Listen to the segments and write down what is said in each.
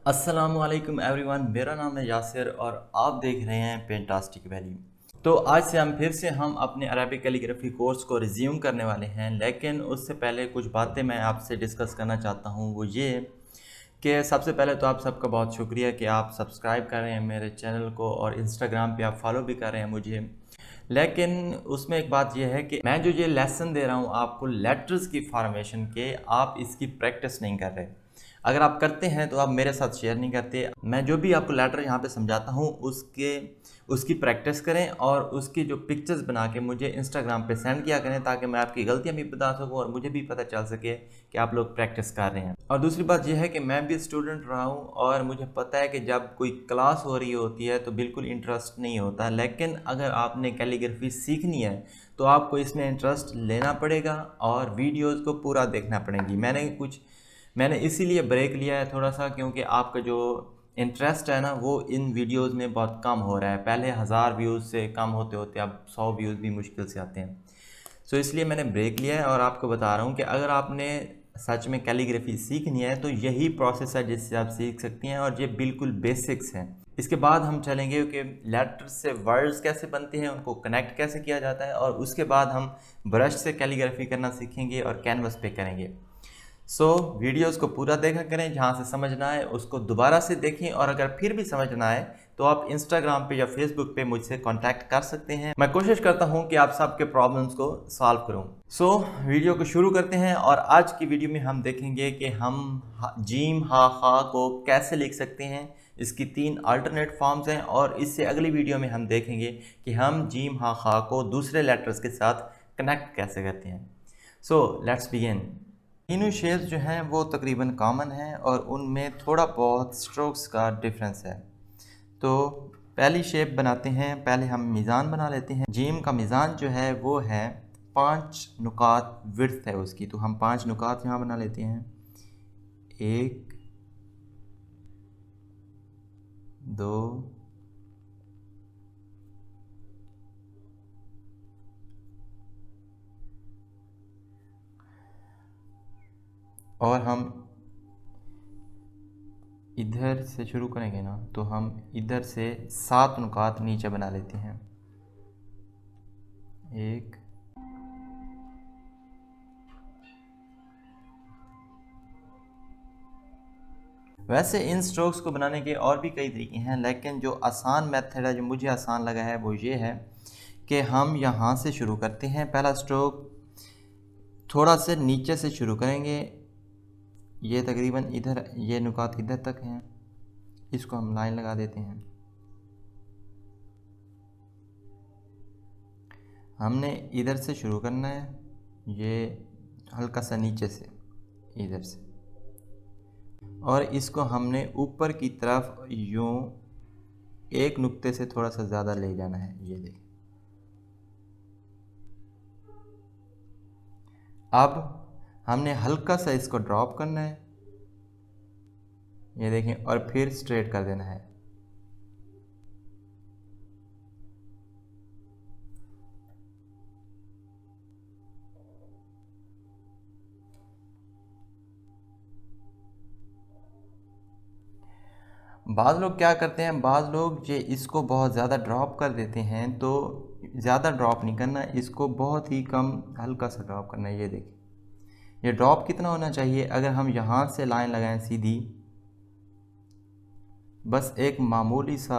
अस्सलामुअलैकुम एवरीवन, मेरा नाम है यासिर और आप देख रहे हैं पेंटास्टिक वैली। तो आज से हम अपने अरबिक कैलीग्राफी कोर्स को रिज्यूम करने वाले हैं, लेकिन उससे पहले कुछ बातें मैं आपसे डिस्कस करना चाहता हूँ। वो ये कि सबसे पहले तो आप सबका बहुत शुक्रिया कि आप सब्सक्राइब कर रहे हैं मेरे चैनल को और इंस्टाग्राम पे आप फॉलो भी कर रहे हैं मुझे। लेकिन उसमें एक बात यह है कि मैं जो ये लेसन दे रहा हूँ आपको लेटर्स की फॉर्मेशन के, आप इसकी प्रैक्टिस नहीं कर रहे। अगर आप करते हैं तो आप मेरे साथ शेयर नहीं करते। मैं जो भी आपको लेटर यहाँ पे समझाता हूँ उसकी प्रैक्टिस करें और उसकी जो पिक्चर्स बना के मुझे इंस्टाग्राम पे सेंड किया करें, ताकि मैं आपकी गलतियाँ भी बता सकूँ और मुझे भी पता चल सके कि आप लोग प्रैक्टिस कर रहे हैं। और दूसरी बात यह है कि मैं भी स्टूडेंट रहा हूँ और मुझे पता है कि जब कोई क्लास हो रही होती है तो बिल्कुल इंटरेस्ट नहीं होता, लेकिन अगर आपने कैलीग्राफी सीखनी है तो आपको इसमें इंटरेस्ट लेना पड़ेगा और वीडियोज़ को पूरा देखना पड़ेगी। मैंने इसीलिए ब्रेक लिया है थोड़ा सा, क्योंकि आपका जो इंटरेस्ट है ना वो इन वीडियोस में बहुत कम हो रहा है। पहले 1000 व्यूज़ से कम होते होते अब 100 व्यूज़ भी मुश्किल से आते हैं। सो इसलिए मैंने ब्रेक लिया है और आपको बता रहा हूँ कि अगर आपने सच में कैलीग्राफी सीखनी है तो यही प्रोसेस है जिससे आप सीख सकती हैं, और ये बिल्कुल बेसिक्स हैं। इसके बाद हम चलेंगे कि लेटर्स से वर्ड्स कैसे बनते हैं, उनको कनेक्ट कैसे किया जाता है, और उसके बाद हम ब्रश से कैलीग्राफी करना सीखेंगे और कैनवस पे करेंगे। वीडियोस को पूरा देखा करें, जहाँ से समझ ना आए उसको दोबारा से देखें, और अगर फिर भी समझ ना आए तो आप इंस्टाग्राम पे या फेसबुक पे मुझसे कांटेक्ट कर सकते हैं। मैं कोशिश करता हूँ कि आप सबके प्रॉब्लम्स को सॉल्व करूँ। वीडियो को शुरू करते हैं, और आज की वीडियो में हम देखेंगे कि हम जीम हा खा को कैसे लिख सकते हैं। इसकी 3 अल्टरनेट फॉर्म्स हैं, और इससे अगली वीडियो में हम देखेंगे कि हम जीम हा खा को दूसरे लेटर्स के साथ कनेक्ट कैसे करते हैं। Let's begin. तीनों शेप्स जो हैं वो तकरीबन कॉमन हैं और उनमें थोड़ा बहुत स्ट्रोक्स का डिफरेंस है। तो पहली शेप बनाते हैं। पहले हम मीज़ान बना लेते हैं। जीम का मीज़ान जो है वो है 5 नुकात विड्थ है उसकी, तो हम 5 नुकात यहाँ बना लेते हैं। 1 2 और हम इधर से शुरू करेंगे ना, तो हम इधर से 7 नुकात नीचे बना लेते हैं। 1 वैसे इन स्ट्रोक्स को बनाने के और भी कई तरीके हैं, लेकिन जो आसान मेथड है, जो मुझे आसान लगा है, वो ये है कि हम यहाँ से शुरू करते हैं। पहला स्ट्रोक थोड़ा से नीचे से शुरू करेंगे। ये तकरीबन इधर, ये नुकात इधर तक हैं, इसको हम लाइन लगा देते हैं। हमने इधर से शुरू करना है, ये हल्का सा नीचे से, इधर से, और इसको हमने ऊपर की तरफ यूँ एक नुक्ते से थोड़ा सा ज़्यादा ले जाना है। ये देखिए, अब हमने हल्का सा इसको ड्रॉप करना है, ये देखें, और फिर स्ट्रेट कर देना है। बाज़ लोग क्या करते हैं, बाज़ लोग ये इसको बहुत ज़्यादा ड्रॉप कर देते हैं, तो ज़्यादा ड्रॉप नहीं करना, इसको बहुत ही कम हल्का सा ड्रॉप करना है। ये देखिए, ये ड्रॉप कितना होना चाहिए, अगर हम यहाँ से लाइन लगाएं सीधी, बस एक मामूली सा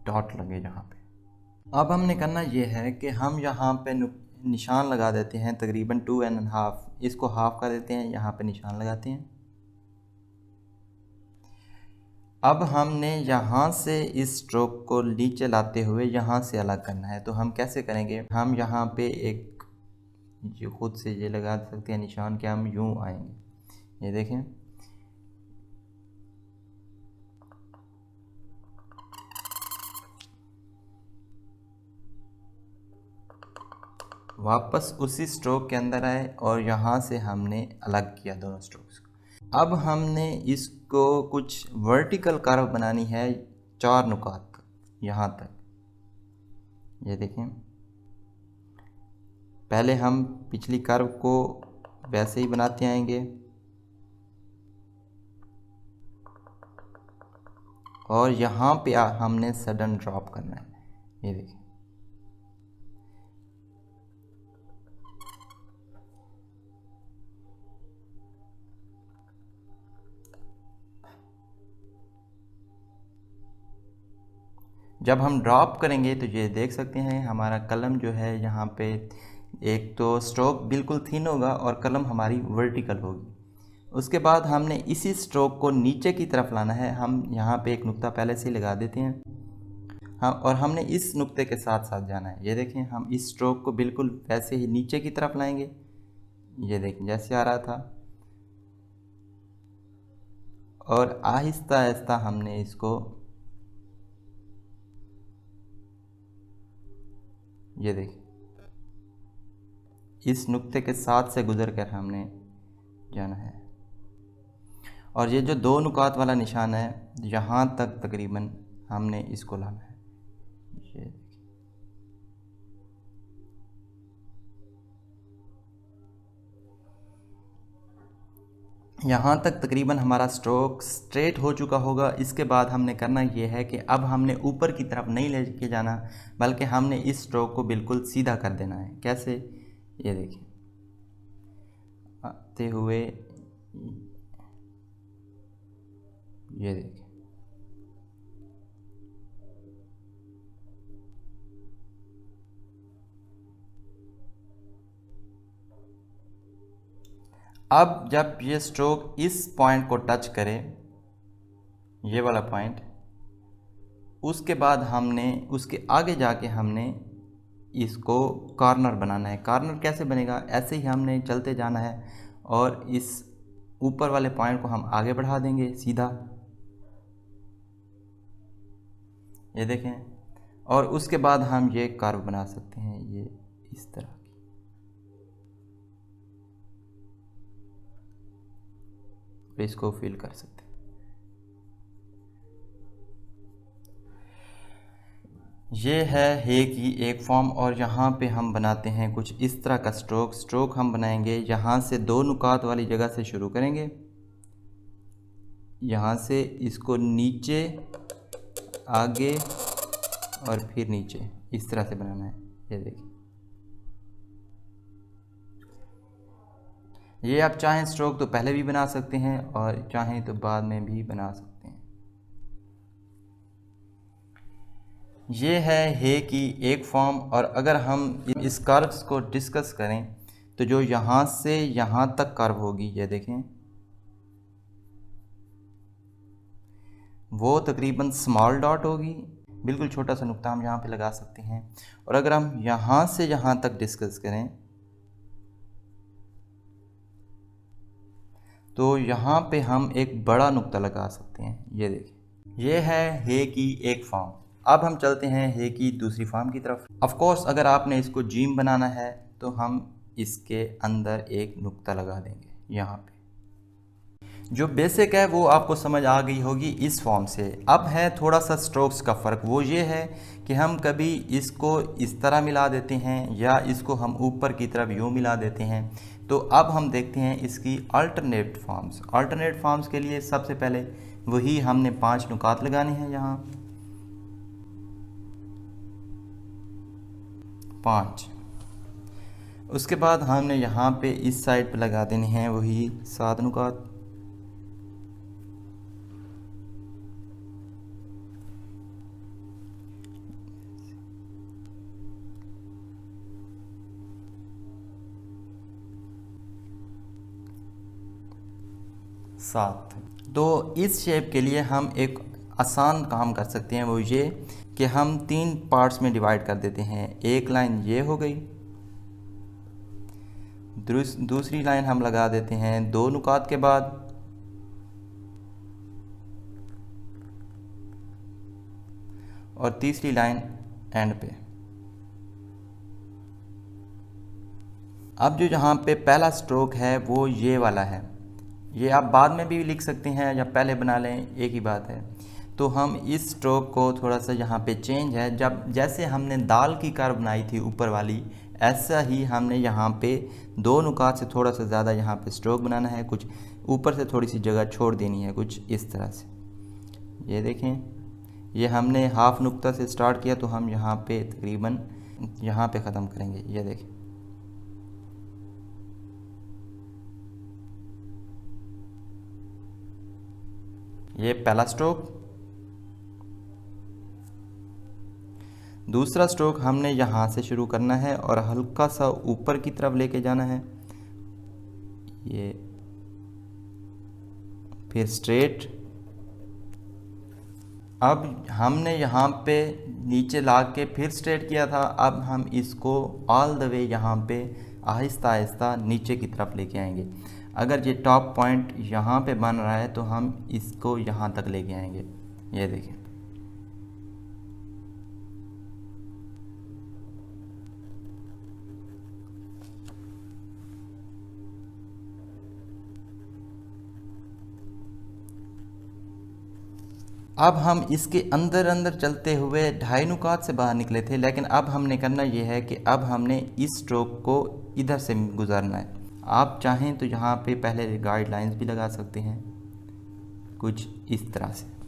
डॉट लगे यहाँ पे। अब हमने करना ये है कि हम यहाँ पे निशान लगा देते हैं, तकरीबन 2.5, इसको हाफ कर देते हैं, यहाँ पे निशान लगाते हैं। अब हमने यहाँ से इस स्ट्रोक को नीचे लाते हुए यहाँ से अलग करना है। तो हम कैसे करेंगे, हम यहाँ पे एक जो खुद से ये लगा सकते हैं निशान, कि हम यूँ आएंगे, ये देखें, वापस उसी स्ट्रोक के अंदर आए और यहाँ से हमने अलग किया दोनों स्ट्रोक्स को। अब हमने इसको कुछ वर्टिकल कर्व बनानी है, 4 नुकात यहाँ तक, ये देखें। पहले हम पिछली कर्व को वैसे ही बनाते आएंगे, और यहाँ पे हमने सडन ड्रॉप करना है। ये देखिए, जब हम ड्रॉप करेंगे तो ये देख सकते हैं हमारा कलम जो है यहाँ पे एक तो स्ट्रोक बिल्कुल थिन होगा और कलम हमारी वर्टिकल होगी। उसके बाद हमने इसी स्ट्रोक को नीचे की तरफ लाना है। हम यहाँ पे एक नुक्ता पहले से ही लगा देते हैं, हाँ, और हमने इस नुक्ते के साथ साथ जाना है। ये देखें, हम इस स्ट्रोक को बिल्कुल वैसे ही नीचे की तरफ लाएंगे। ये देखें जैसे आ रहा था, और आहिस्ता आहिस्ता हमने इसको, ये देखिए, इस नुक्ते के साथ से गुजर कर हमने जाना है। और ये जो दो नुकात वाला निशान है, यहाँ तक तकरीबन हमने इसको लाना है। ये देखिए, यहाँ तक तकरीबन हमारा स्ट्रोक स्ट्रेट हो चुका होगा। इसके बाद हमने करना ये है कि अब हमने ऊपर की तरफ नहीं लेके जाना, बल्कि हमने इस स्ट्रोक को बिल्कुल सीधा कर देना है। कैसे? ये देखिए, आते हुए, ये देखिए, अब जब ये स्ट्रोक इस पॉइंट को टच करे, ये वाला पॉइंट, उसके बाद हमने उसके आगे जाके हमने इसको कॉर्नर बनाना है। कॉर्नर कैसे बनेगा? ऐसे ही हमने चलते जाना है और इस ऊपर वाले पॉइंट को हम आगे बढ़ा देंगे सीधा, ये देखें, और उसके बाद हम ये कर्व बना सकते हैं, ये इस तरह की। इसको फिल कर सकते हैं। ये है हे की एक फॉर्म, और यहाँ पे हम बनाते हैं कुछ इस तरह का स्ट्रोक हम बनाएंगे। यहाँ से दो नुकात वाली जगह से शुरू करेंगे, यहाँ से इसको नीचे, आगे और फिर नीचे, इस तरह से बनाना है। ये देखिए, ये आप चाहें स्ट्रोक तो पहले भी बना सकते हैं और चाहें तो बाद में भी बना सकते हैं। ये है हे की एक फॉर्म। और अगर हम इस कर्व्स को डिस्कस करें तो जो यहाँ से यहाँ तक कर्व होगी, ये देखें, वो तकरीबन स्मॉल डॉट होगी, बिल्कुल छोटा सा नुक्ता हम यहाँ पे लगा सकते हैं। और अगर हम यहाँ से यहाँ तक डिस्कस करें तो यहाँ पे हम एक बड़ा नुक्ता लगा सकते हैं। ये देखिए, ये है हे की एक फॉर्म। अब हम चलते हैं हे की दूसरी फॉर्म की तरफ। ऑफ कोर्स अगर आपने इसको जीम बनाना है तो हम इसके अंदर एक नुक्ता लगा देंगे यहाँ पे। जो बेसिक है वो आपको समझ आ गई होगी इस फॉर्म से। अब है थोड़ा सा स्ट्रोक्स का फ़र्क, वो ये है कि हम कभी इसको इस तरह मिला देते हैं या इसको हम ऊपर की तरफ यूँ मिला देते हैं। तो अब हम देखते हैं इसकी अल्टरनेट फॉर्म्स। अल्टरनेट फॉर्म्स के लिए सबसे पहले वही हमने 5 नुकात लगाने हैं, यहाँ 5। उसके बाद हमने यहाँ पे इस साइड पे लगा देने हैं वही 7 नुकात। तो इस शेप के लिए हम एक आसान काम कर सकते हैं, वो ये कि हम 3 पार्ट्स में डिवाइड कर देते हैं। एक लाइन ये हो गई, दूसरी लाइन हम लगा देते हैं 2 नुकात के बाद, और तीसरी लाइन एंड पे। अब जो यहाँ पे पहला स्ट्रोक है वो ये वाला है, ये आप बाद में भी लिख सकते हैं या पहले बना लें, एक ही बात है। तो हम इस स्ट्रोक को थोड़ा सा यहाँ पे चेंज है, जब जैसे हमने दाल की कार बनाई थी ऊपर वाली, ऐसा ही हमने यहाँ पे 2 नुकात से थोड़ा सा ज़्यादा यहाँ पे स्ट्रोक बनाना है, कुछ ऊपर से थोड़ी सी जगह छोड़ देनी है, कुछ इस तरह से। ये देखें, ये हमने हाफ नुक्ता से स्टार्ट किया तो हम यहाँ पे तकरीबन यहाँ पे ख़त्म करेंगे। ये देखें, ये पहला स्ट्रोक। दूसरा स्ट्रोक हमने यहाँ से शुरू करना है और हल्का सा ऊपर की तरफ लेके जाना है, ये फिर स्ट्रेट। अब हमने यहाँ पे नीचे ला के फिर स्ट्रेट किया था, अब हम इसको ऑल द वे यहाँ पे आहिस्ता आहिस्ता नीचे की तरफ लेके आएंगे। अगर ये टॉप पॉइंट यहाँ पे बन रहा है तो हम इसको यहाँ तक लेके आएंगे। ये देखें, अब हम इसके अंदर अंदर चलते हुए ढाई नुकात से बाहर निकले थे, लेकिन अब हमने करना ये है कि अब हमने इस स्ट्रोक को इधर से गुजारना है। आप चाहें तो यहाँ पे पहले गाइडलाइंस भी लगा सकते हैं कुछ इस तरह से।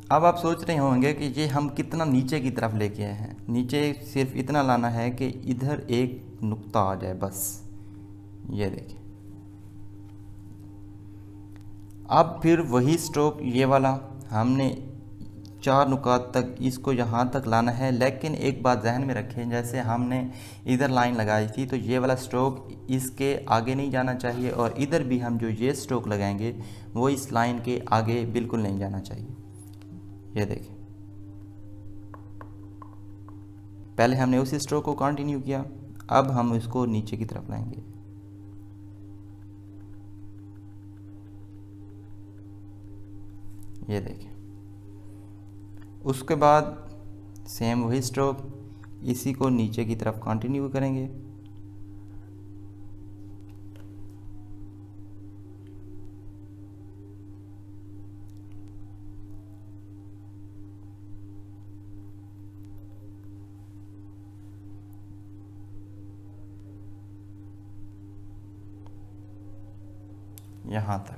अब आप सोच रहे होंगे कि ये हम कितना नीचे की तरफ लेके आए हैं। नीचे सिर्फ इतना लाना है कि इधर एक नुक्ता आ जाए बस। ये देखिए, अब फिर वही स्ट्रोक ये वाला हमने 4 नुकात तक इसको यहाँ तक लाना है। लेकिन एक बात जहन में रखें, जैसे हमने इधर लाइन लगाई थी तो ये वाला स्ट्रोक इसके आगे नहीं जाना चाहिए और इधर भी हम जो ये स्ट्रोक लगाएंगे वो इस लाइन के आगे बिल्कुल नहीं जाना चाहिए। ये देखें, पहले हमने उसी स्ट्रोक को कंटिन्यू किया, अब हम इसको नीचे की तरफ लाएंगे। ये देखें, उसके बाद सेम वही स्ट्रोक, इसी को नीचे की तरफ कंटिन्यू करेंगे। यहाँ तक।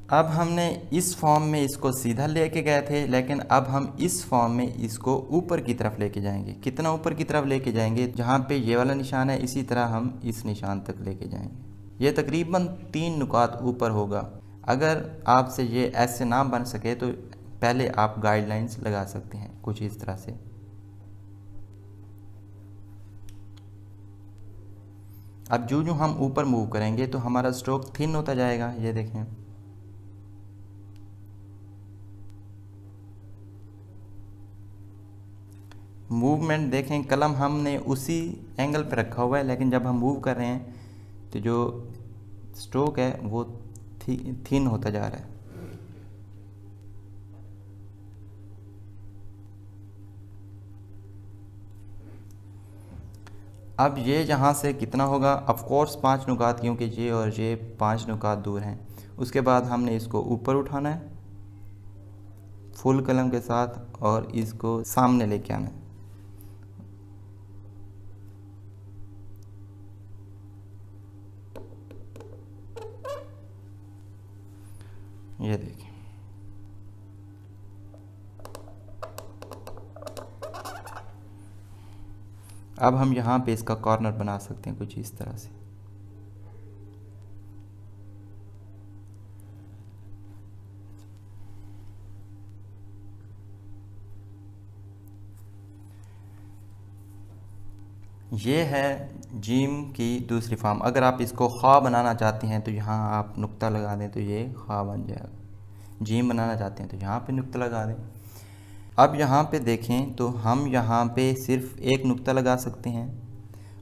अब हमने इस फॉर्म में इसको सीधा लेके गए थे, लेकिन अब हम इस फॉर्म में इसको ऊपर की तरफ लेके जाएंगे। कितना ऊपर की तरफ लेके जाएंगे, जहाँ पे ये वाला निशान है इसी तरह हम इस निशान तक लेके जाएंगे। ये तकरीबन 3 नुकात ऊपर होगा। अगर आपसे ये ऐसे ना बन सके तो पहले आप गाइडलाइंस लगा सकते हैं कुछ इस तरह से। अब जो हम ऊपर मूव करेंगे तो हमारा स्ट्रोक थिन होता जाएगा। ये देखें, मूवमेंट देखें, कलम हमने उसी एंगल पर रखा हुआ है, लेकिन जब हम मूव कर रहे हैं तो जो स्ट्रोक है वो थिन होता जा रहा है। अब ये यहाँ से कितना होगा, ऑफ कोर्स 5 नुकात, क्योंकि ये और ये 5 नुकात दूर हैं। उसके बाद हमने इसको ऊपर उठाना है फुल कलम के साथ और इसको सामने लेके आना है। ये देखिए, अब हम यहाँ पे इसका कॉर्नर बना सकते हैं कुछ इस तरह से। ये है जीम की दूसरी फॉर्म। अगर आप इसको ख्वा बनाना चाहते हैं तो यहाँ आप नुक्ता लगा दें तो ये ख्वा बन जाएगा। जीम बनाना चाहते हैं तो यहाँ पे नुक्ता लगा दें। अब यहाँ पे देखें तो हम यहाँ पे सिर्फ एक नुक्ता लगा सकते हैं,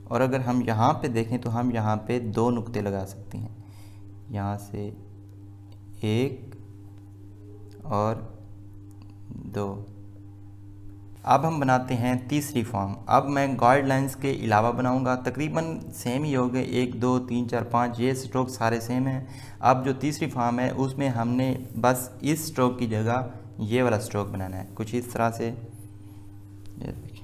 और अगर हम यहाँ पे देखें तो हम यहाँ पे 2 नुक्ते लगा सकते हैं। यहाँ से 1 और 2। अब हम बनाते हैं तीसरी फॉर्म। अब मैं गाइडलाइंस के अलावा बनाऊंगा, तकरीबन सेम ही हो गए, 1 2 3 4 5 ये स्ट्रोक सारे सेम हैं। अब जो तीसरी फॉर्म है उसमें हमने बस इस स्ट्रोक की जगह ये वाला स्ट्रोक बनाना है, कुछ इस तरह से। ये देखिए,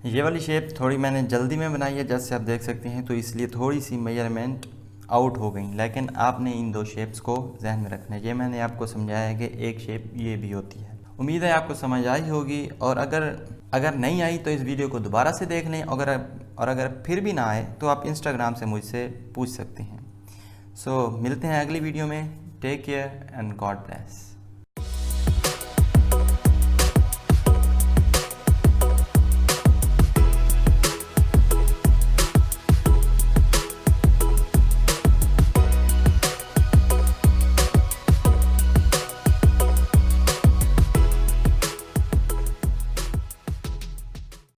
ये वाली शेप थोड़ी मैंने जल्दी में बनाई है, जैसे आप देख सकते हैं, तो इसलिए थोड़ी सी मेजरमेंट आउट हो गई। लेकिन आपने इन 2 शेप्स को जहन में रखना है। ये मैंने आपको समझाया है कि एक शेप ये भी होती है। उम्मीद है आपको समझ आई होगी, और अगर नहीं आई तो इस वीडियो को दोबारा से देख लें। अगर फिर भी ना आए तो आप इंस्टाग्राम से मुझसे पूछ सकते हैं। सो मिलते हैं अगली वीडियो में। Take care and God bless.